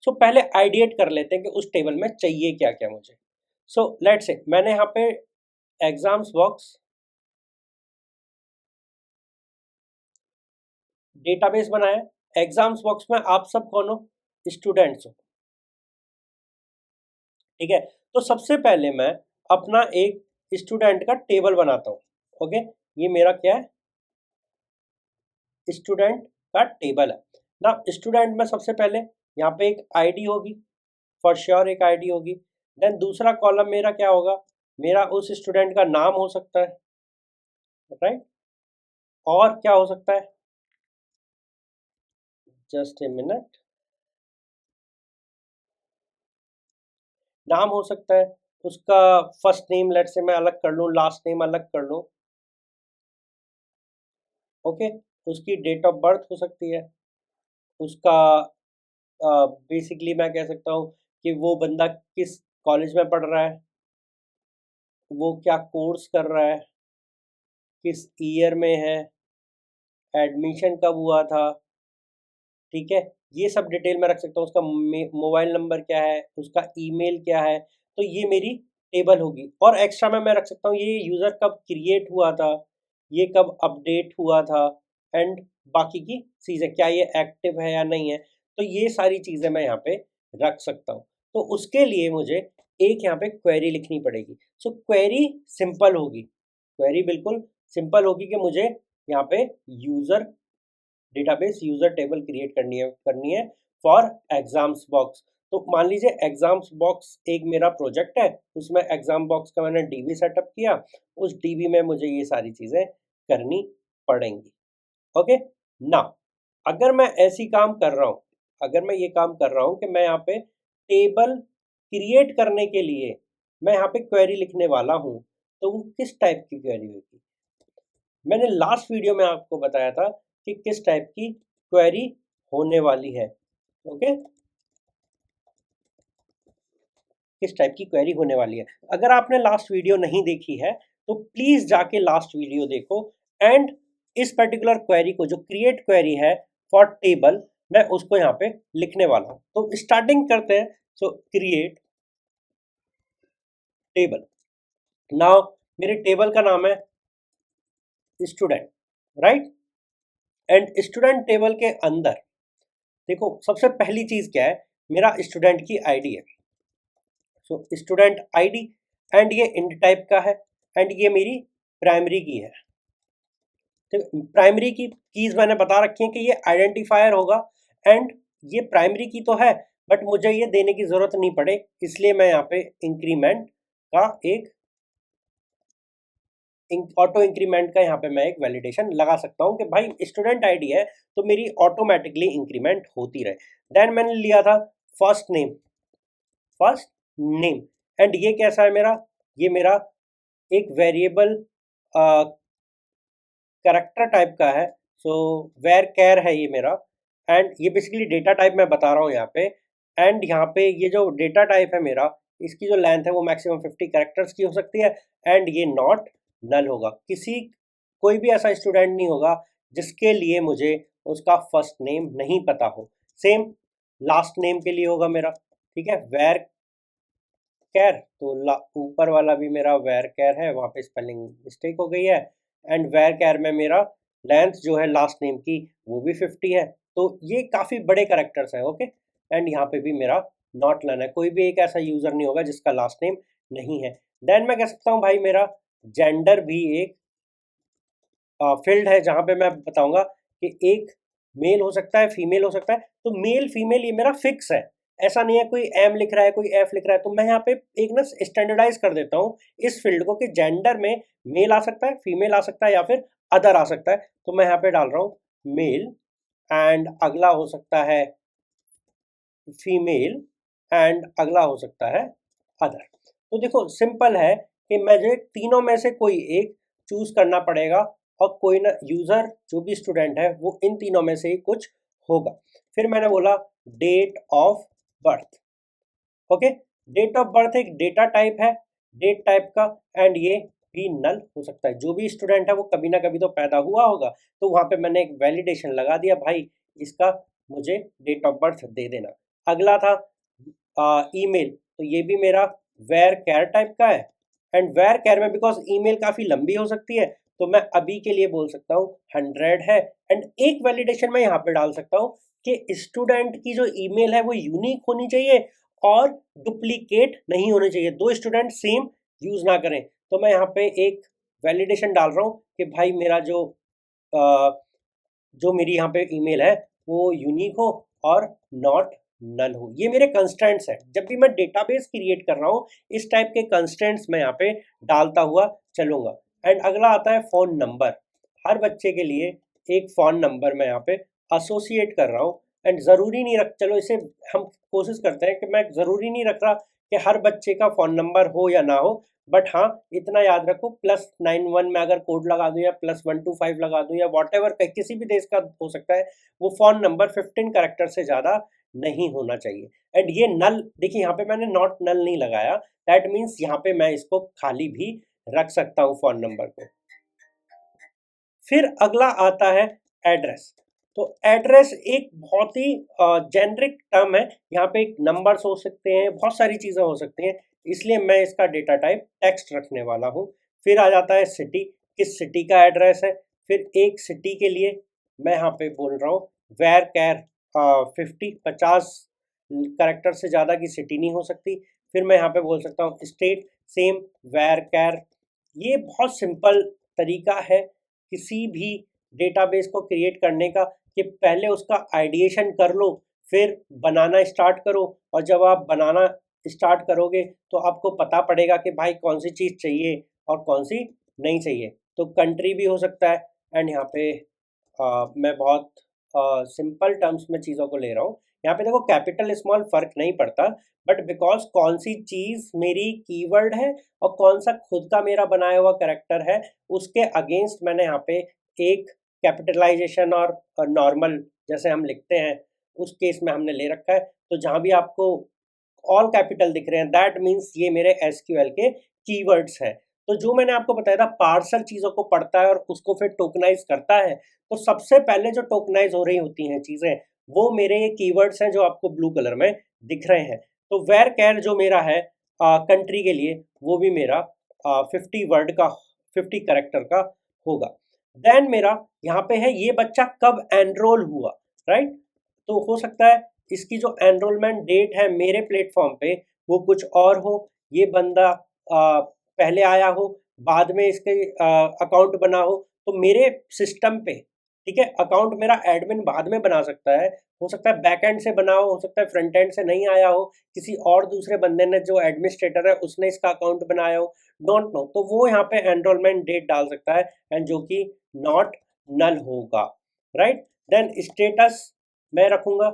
सो पहले आइडिएट कर लेते हैं कि उस टेबल में चाहिए क्या क्या मुझे। सो लेट्स से मैंने यहाँ पे एग्जाम्स बॉक्स डेटाबेस बनाया। एग्जाम्स बॉक्स में आप सब कौन हो? स्टूडेंट्स हो, ठीक है। तो सबसे पहले मैं अपना एक स्टूडेंट का टेबल बनाता हूँ। ओके, ये मेरा क्या है? स्टूडेंट का टेबल है ना। स्टूडेंट में सबसे पहले यहाँ पे एक आईडी होगी, फॉर श्योर एक आईडी होगी। देन दूसरा कॉलम मेरा क्या होगा? मेरा उस स्टूडेंट का नाम हो सकता है, राइट। और क्या हो सकता है? Just a minute. नाम हो सकता है, उसका फर्स्ट नेम लेट से मैं अलग कर लूँ, लास्ट नेम अलग कर लूँ। ओके, उसकी डेट ऑफ बर्थ हो सकती है, उसका बेसिकली मैं कह सकता हूँ कि वो बंदा किस कॉलेज में पढ़ रहा है, वो क्या कोर्स कर रहा है, किस ईयर में है, एडमिशन कब हुआ था, ठीक है। ये सब डिटेल मैं रख सकता हूँ। उसका मोबाइल नंबर क्या है, उसका ईमेल क्या है। तो ये मेरी टेबल होगी। और एक्स्ट्रा में मैं रख सकता हूँ ये यूज़र कब क्रिएट हुआ था, ये कब अपडेट हुआ था, एंड बाकी की चीज़ें, क्या ये एक्टिव है या नहीं है। तो ये सारी चीज़ें मैं यहाँ पे रख सकता हूँ। तो उसके लिए मुझे एक यहाँ पे क्वेरी लिखनी पड़ेगी। सो क्वेरी सिंपल होगी, क्वेरी बिल्कुल सिंपल होगी कि मुझे यहाँ पे user database user table create करनी है फॉर एग्जाम्स बॉक्स। तो मान लीजिए एग्जाम्स बॉक्स एक मेरा प्रोजेक्ट है, उसमें एग्जाम बॉक्स का मैंने डीबी सेटअप किया। उस डीबी में मुझे ये सारी चीज़ें करनी पड़ेंगी। ओके ना, अगर मैं ऐसी काम कर रहा हूँ, अगर मैं ये काम कर रहा हूँ कि मैं यहाँ पे टेबल क्रिएट करने के लिए मैं यहाँ पे क्वेरी लिखने वाला हूँ, तो वो किस टाइप की क्वेरी होगी? मैंने लास्ट वीडियो में आपको बताया था कि किस टाइप की क्वेरी होने वाली है। ओके, किस टाइप की क्वेरी होने वाली है। अगर आपने लास्ट वीडियो नहीं देखी है तो प्लीज जाके लास्ट वीडियो देखो। एंड इस पर्टिकुलर क्वेरी को, जो क्रिएट क्वेरी है फॉर टेबल, मैं उसको यहाँ पे लिखने वाला हूँ। तो स्टार्टिंग करते हैं। सो क्रिएट टेबल। नाउ मेरे टेबल का नाम है student, right. And student table के अंदर देखो सबसे पहली चीज क्या है, मेरा स्टूडेंट की आईडी है। सो स्टूडेंट आईडी, एंड ये इंट टाइप का है, एंड ये मेरी प्राइमरी की है। तो प्राइमरी की कीज मैंने बता रखी है कि ये आइडेंटिफायर होगा। एंड ये प्राइमरी की तो है, बट मुझे ये देने की जरूरत नहीं पड़े, इसलिए मैं यहाँ पे इंक्रीमेंट का एक ऑटो इंक्रीमेंट का यहाँ पे मैं एक वैलिडेशन लगा सकता हूँ कि भाई स्टूडेंट आईडी है तो मेरी ऑटोमेटिकली इंक्रीमेंट होती रहे। देन मैंने लिया था first name, first name. And ये कैसा है मेरा? ये मेरा एक वेरिएबल करेक्टर टाइप का है। सो वेर कैर है ये मेरा। एंड ये बेसिकली डेटा टाइप मैं बता रहा हूँ यहाँ पे। एंड यहाँ पे ये जो डेटा टाइप है मेरा, इसकी जो लेंथ है वो मैक्सिमम 50 कैरेक्टर्स की हो सकती है। एंड ये नॉट नल होगा। कोई भी ऐसा स्टूडेंट नहीं होगा जिसके लिए मुझे उसका फर्स्ट नेम नहीं पता हो। सेम लास्ट नेम के लिए होगा मेरा, ठीक है। वेर कैर, तो ऊपर वाला भी मेरा वेर कैर है, वहाँ पे स्पेलिंग मिस्टेक हो गई है। एंड वेर कैर में मेरा लेंथ जो है लास्ट नेम की वो भी 50 है। तो ये काफ़ी बड़े करेक्टर्स हैं, ओके। एंड यहाँ पे भी मेरा नॉट नन है, कोई भी एक ऐसा यूज़र नहीं होगा जिसका लास्ट नेम नहीं है। देन मैं कह सकता हूँ भाई मेरा जेंडर भी एक फील्ड है जहाँ पे मैं बताऊंगा कि एक मेल हो सकता है, फीमेल हो सकता है। तो मेल फीमेल ये मेरा फिक्स है, ऐसा नहीं है कोई एम लिख रहा है कोई एफ लिख रहा है। तो मैं यहाँ पे एक ना स्टैंडर्डाइज कर देता हूँ इस फील्ड को कि जेंडर में मेल आ सकता है, फीमेल आ सकता है, या फिर अदर आ सकता है। तो मैं यहाँ पे डाल रहा हूँ मेल, एंड अगला हो सकता है फीमेल, एंड अगला हो सकता है अदर। तो देखो सिंपल है कि मुझे तीनों में से कोई एक चूज करना पड़ेगा, और कोई ना यूजर जो भी स्टूडेंट है वो इन तीनों में से ही कुछ होगा। फिर मैंने बोला date of birth. Okay, date of birth एक डेटा टाइप है, डेट टाइप का। एंड ये भी नल हो सकता है, जो भी स्टूडेंट है वो कभी ना कभी तो पैदा हुआ होगा। तो वहां पे मैंने एक वैलिडेशन लगा दिया, भाई इसका मुझे डेट ऑफ बर्थ दे देना। अगला था ईमेल, तो ये भी मेरा वेर कैर टाइप का है। एंड वेर कैर में बिकॉज ईमेल काफ़ी लंबी हो सकती है, तो मैं अभी के लिए बोल सकता हूँ 100 है। एंड एक वैलिडेशन मैं यहाँ पे डाल सकता हूँ कि स्टूडेंट की जो ईमेल है वो यूनिक होनी चाहिए और डुप्लीकेट नहीं होने चाहिए, दो स्टूडेंट सेम यूज़ ना करें। तो मैं यहाँ पे एक वैलिडेशन डाल रहा हूँ कि भाई मेरा जो मेरी यहाँ पे ईमेल है वो यूनिक हो और नॉट नल हो। ये मेरे कंस्ट्रेंट्स हैं, जब भी मैं डेटाबेस क्रिएट कर रहा हूँ इस टाइप के कंस्ट्रेंट्स मैं यहाँ पे डालता हुआ चलूँगा। एंड अगला आता है फ़ोन नंबर। हर बच्चे के लिए एक फ़ोन नंबर मैं यहाँ पे एसोसिएट कर रहा हूँ। एंड ज़रूरी नहीं रख, चलो इसे हम कोशिश करते हैं कि मैं ज़रूरी नहीं रख रहा कि हर बच्चे का फ़ोन नंबर हो या ना हो, बट हाँ इतना याद रखो +91 में अगर कोड लगा दूं या +125 लगा दूं या वॉट एवर किसी भी देश का हो सकता है, वो फोन नंबर 15 कैरेक्टर से ज़्यादा नहीं होना चाहिए। एंड ये नल देखिए, यहाँ पे मैंने नॉट नल नहीं लगाया, दैट मीन्स यहाँ पे मैं इसको खाली भी रख सकता हूँ फोन नंबर को। फिर अगला आता है एड्रेस। तो एड्रेस एक बहुत ही जेनरिक टर्म है, यहाँ पे एक नंबर्स हो सकते हैं, बहुत सारी चीज़ें हो सकती हैं, इसलिए मैं इसका डेटा टाइप टेक्स्ट रखने वाला हूँ। फिर आ जाता है सिटी, किस सिटी का एड्रेस है। फिर एक सिटी के लिए मैं यहाँ पे बोल रहा हूँ वेर कैर 50 करेक्टर से ज़्यादा की सिटी नहीं हो सकती। फिर मैं यहाँ पे बोल सकता हूँ स्टेट, सेम वेर कैर। ये बहुत सिंपल तरीका है किसी भी डेटाबेस को क्रिएट करने का, कि पहले उसका आइडिएशन कर लो, फिर बनाना स्टार्ट करो। और जब आप बनाना स्टार्ट करोगे तो आपको पता पड़ेगा कि भाई कौन सी चीज़ चाहिए और कौन सी नहीं चाहिए। तो कंट्री भी हो सकता है। एंड यहाँ पे मैं बहुत सिंपल टर्म्स में चीज़ों को ले रहा हूँ। यहाँ पे देखो कैपिटल स्मॉल फर्क नहीं पड़ता, बट बिकॉज कौन सी चीज़ मेरी कीवर्ड है और कौन सा खुद का मेरा बनाया हुआ कैरेक्टर है, उसके अगेंस्ट मैंने यहाँ पे एक कैपिटलाइजेशन और नॉर्मल जैसे हम लिखते हैं उस केस में हमने ले रखा है। तो जहाँ भी आपको ऑल कैपिटल दिख रहे हैं दैट मीन्स ये मेरे एसक्यूएल के कीवर्ड्स हैं। तो जो मैंने आपको बताया था पार्सर चीज़ों को पढ़ता है और उसको फिर टोकनाइज करता है, तो सबसे पहले जो टोकनाइज हो रही होती हैं चीज़ें वो मेरे ये कीवर्ड्स हैं जो आपको ब्लू कलर में दिख रहे हैं। तो वेर कैर जो मेरा है कंट्री के लिए वो भी मेरा 50 वर्ड का 50 करेक्टर का होगा। देन मेरा यहाँ पे है ये बच्चा कब एनरोल हुआ, राइट। तो हो सकता है इसकी जो एनरोलमेंट डेट है मेरे प्लेटफॉर्म पे वो कुछ और हो, ये बंदा पहले आया हो, बाद में इसके अकाउंट बना हो मेरे सिस्टम पे, ठीक है। अकाउंट मेरा एडमिन बाद में बना सकता है, हो सकता है बैक एंड से बना हो सकता है फ्रंट एंड से नहीं आया हो, किसी और दूसरे बंदे ने जो एडमिनिस्ट्रेटर है उसने इसका अकाउंट बनाया हो, डोंट नो। तो वो यहाँ पे एनरोलमेंट डेट डाल सकता है एंड जो कि नॉट नल होगा, राइट। देन स्टेटस मैं रखूंगा।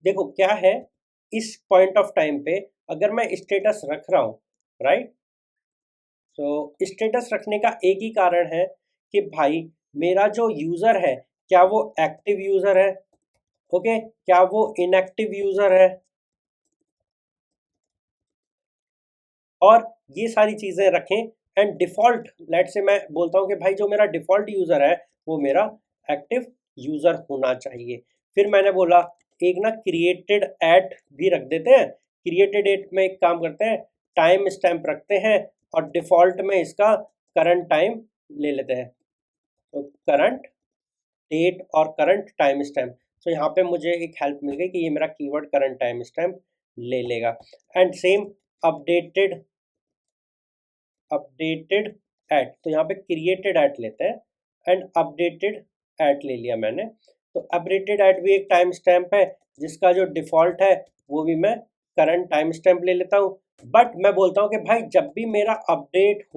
देखो क्या है, इस पॉइंट ऑफ टाइम पे अगर मैं स्टेटस रख रहा हूँ, राइट, तो स्टेटस रखने का एक ही कारण है कि भाई मेरा जो यूज़र है क्या वो एक्टिव यूज़र है, ओके, क्या वो इनएक्टिव यूज़र है, और ये सारी चीज़ें रखें। एंड डिफ़ॉल्ट लेट से मैं बोलता हूँ कि भाई जो मेरा डिफ़ॉल्ट यूज़र है वो मेरा एक्टिव यूज़र होना चाहिए। फिर मैंने बोला एक ना क्रिएटेड एट भी रख देते हैं। क्रिएटेड एट में एक काम करते हैं, टाइम स्टैम्प रखते हैं और डिफ़ॉल्ट में इसका करंट टाइम ले लेते हैं। तो करंट डेट और करंट टाइम स्टैम्प। तो यहाँ पे मुझे एक हेल्प मिल गई कि ये मेरा कीवर्ड करंट टाइम स्टैम्प ले लेगा। And same updated updated at, तो यहाँ पे क्रिएटेड एट लेते हैं एंड अपडेटेड एट ले लिया मैंने। तो अपडेटेड एट भी एक टाइम स्टैम्प है जिसका जो डिफ़ॉल्ट है वो भी मैं करंट टाइम स्टैम्प ले लेता हूँ। बट मैं बोलता हूँ कि भाई जब भी मेरा अपडेट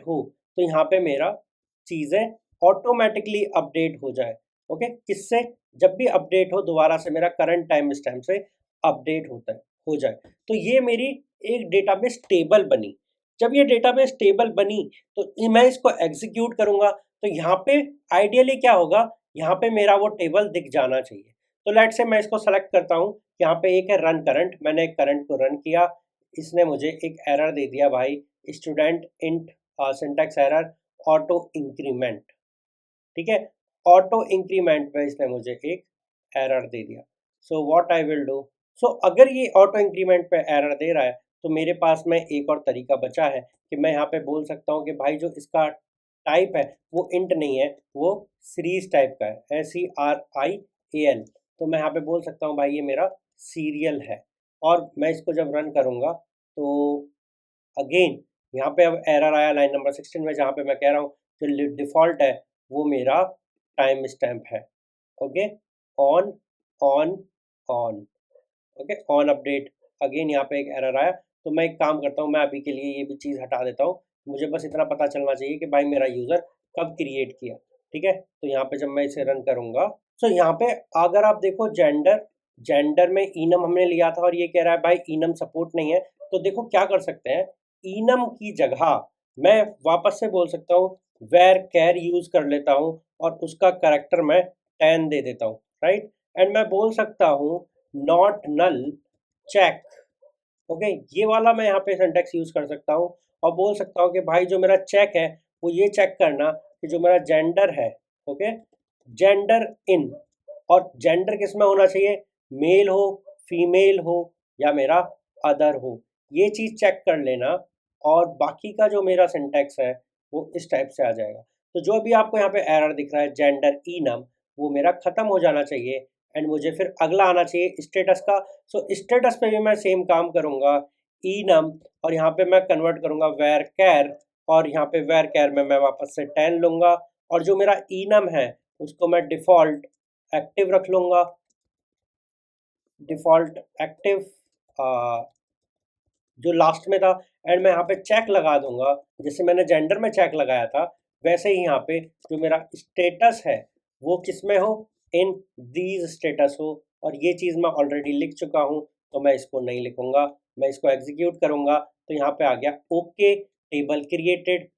हो तो यहाँ पे मेरा चीज़ें ऑटोमेटिकली अपडेट हो जाए, ओके। किससे, जब भी अपडेट हो दोबारा से मेरा करंट टाइम स्टैम्प से अपडेट होता है हो जाए। तो ये मेरी एक डेटाबेस टेबल बनी। जब ये डेटाबेस टेबल बनी तो मैं इसको एग्जीक्यूट करूंगा, तो यहाँ पे आइडियली क्या होगा, यहाँ पे मेरा वो टेबल दिख जाना चाहिए। तो लेट से मैं इसको सेलेक्ट करता हूँ, यहाँ पे एक है रन करंट, मैंने एक करंट को रन किया, इसने मुझे एक एरर दे दिया भाई, student int syntax error auto increment, ठीक है। ऑटो इंक्रीमेंट में इसने मुझे एक एरर दे दिया। So what I will do, so अगर ये ऑटो इंक्रीमेंट पे एरर दे रहा है तो मेरे पास में एक और तरीका बचा है कि मैं यहाँ पे बोल सकता हूँ कि भाई जो इसका टाइप है वो इंट नहीं है, वो सीरीज टाइप का है, SERIAL। तो मैं यहाँ पे बोल सकता हूँ भाई ये मेरा सीरियल है। और मैं इसको जब रन करूँगा तो अगेन यहाँ पे अब एरर आया लाइन नंबर 16 में, जहाँ पे मैं कह रहा हूँ जो डिफ़ॉल्ट है वो मेरा टाइम स्टैम्प है। Okay, on on on, okay, on update. Again यहाँ पे एक एरर आया, तो मैं एक काम करता हूँ, मैं अभी के लिए ये भी चीज़ हटा देता हूँ। मुझे बस इतना पता चलना चाहिए कि भाई मेरा यूज़र कब क्रिएट किया। ठीक है, तो यहाँ पे जब मैं इसे रन करूँगा, तो यहाँ पे अगर आप देखो जेंडर, जेंडर में इनम हमने लिया था और ये कह रहा है भाई इनम सपोर्ट नहीं है। तो देखो क्या कर सकते हैं, इनम की जगह मैं वापस से बोल सकता हूँ वेर कैर यूज़ कर लेता हूँ और उसका करेक्टर मैं 10 दे देता हूँ, राइट। एंड मैं बोल सकता हूँ नॉट नल चेक। ओके, ये वाला मैं यहाँ पे सिंटेक्स यूज कर सकता हूँ और बोल सकता हूँ कि भाई जो मेरा चेक है वो ये चेक करना कि जो मेरा जेंडर है, ओके, जेंडर इन, और जेंडर किस में होना चाहिए, मेल हो, फीमेल हो, या मेरा अदर हो, ये चीज़ चेक कर लेना। और बाकी का जो मेरा सिंटेक्स है वो इस टाइप से आ जाएगा। तो जो भी आपको यहाँ पे एरर दिख रहा है जेंडर इनम, वो मेरा ख़त्म हो जाना चाहिए एंड मुझे फिर अगला आना चाहिए स्टेटस का। सो स्टेटस पे भी मैं सेम काम करूँगा, इनम, और यहाँ पे मैं कन्वर्ट करूँगा वेर कैर, और यहाँ पे वेर कैर में मैं वापस से 10 लूँगा, और जो मेरा इनम है उसको मैं डिफ़ॉल्ट एक्टिव रख लूँगा, डिफ़ॉल्ट एक्टिव जो लास्ट में था। एंड मैं यहाँ पे चेक लगा दूंगा, जैसे मैंने जेंडर में चेक लगाया था वैसे ही यहाँ पे जो मेरा स्टेटस है वो किस में हो, इन दीज स्टेटस हो। और ये चीज़ मैं ऑलरेडी लिख चुका हूँ तो मैं इसको नहीं लिखूंगा, मैं इसको एग्जीक्यूट करूंगा। तो यहाँ पे आ गया ओके टेबल क्रिएटेड,